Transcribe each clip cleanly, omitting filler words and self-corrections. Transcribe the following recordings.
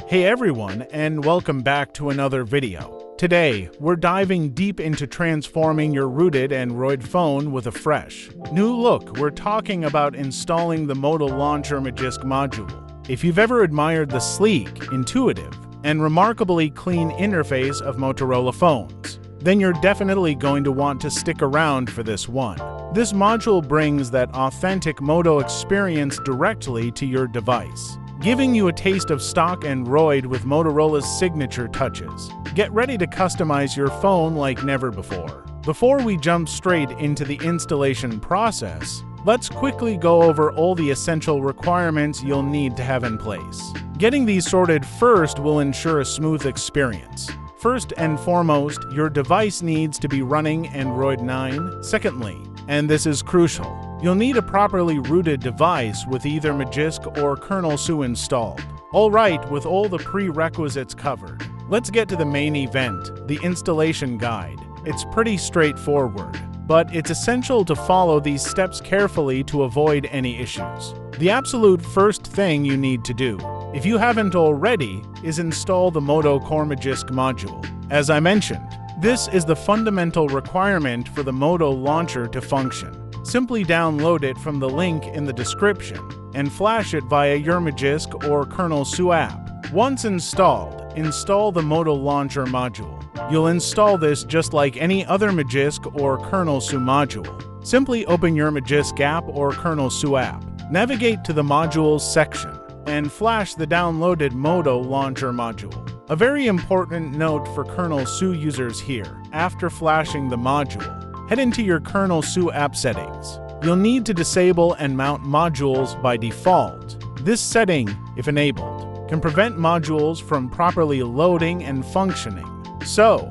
Hey everyone, and welcome back to another video. Today, we're diving deep into transforming your rooted Android phone with a fresh, new look. We're talking about installing the Moto Launcher Magisk Module. If you've ever admired the sleek, intuitive, and remarkably clean interface of Motorola phones, then you're definitely going to want to stick around for this one. This module brings that authentic Moto experience directly to your device, giving you a taste of stock Android with Motorola's signature touches. Get ready to customize your phone like never before. Before we jump straight into the installation process, let's quickly go over all the essential requirements you'll need to have in place. Getting these sorted first will ensure a smooth experience. First and foremost, your device needs to be running Android 9. Secondly, and this is crucial, you'll need a properly rooted device with either Magisk or KernelSU installed. Alright, with all the prerequisites covered, let's get to the main event, the installation guide. It's pretty straightforward, but it's essential to follow these steps carefully to avoid any issues. The absolute first thing you need to do, if you haven't already, is install the Moto Core Magisk Module. As I mentioned, this is the fundamental requirement for the Moto Launcher to function. Simply download it from the link in the description and flash it via your Magisk or KernelSU app. Once installed, install the Moto Launcher Module. You'll install this just like any other Magisk or KernelSU module. Simply open your Magisk app or KernelSU app, navigate to the Modules section, and flash the downloaded Moto Launcher Module. A very important note for KernelSU users here: after flashing the module, head into your KernelSU app settings. You'll need to disable and mount modules by default. This setting, if enabled, can prevent modules from properly loading and functioning. So,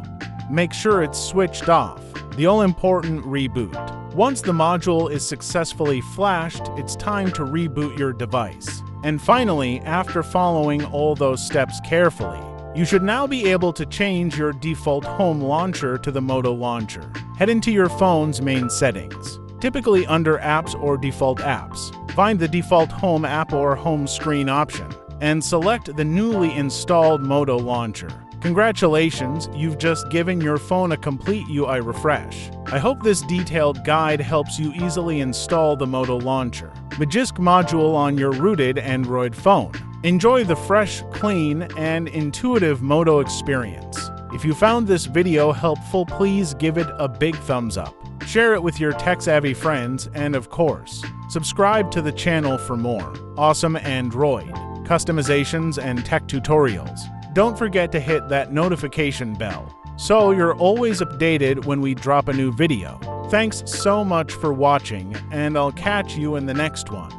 make sure it's switched off. The all-important reboot. Once the module is successfully flashed, it's time to reboot your device. And finally, after following all those steps carefully, you should now be able to change your default home launcher to the Moto Launcher. Head into your phone's main settings, typically under Apps or Default Apps. Find the default Home app or Home screen option, and select the newly installed Moto Launcher. Congratulations, you've just given your phone a complete UI refresh. I hope this detailed guide helps you easily install the Moto Launcher Magisk Module on your rooted Android phone. Enjoy the fresh, clean, and intuitive Moto experience. If you found this video helpful, please give it a big thumbs up. Share it with your tech-savvy friends, and of course, subscribe to the channel for more awesome Android customizations and tech tutorials. Don't forget to hit that notification bell so you're always updated when we drop a new video. Thanks so much for watching, and I'll catch you in the next one.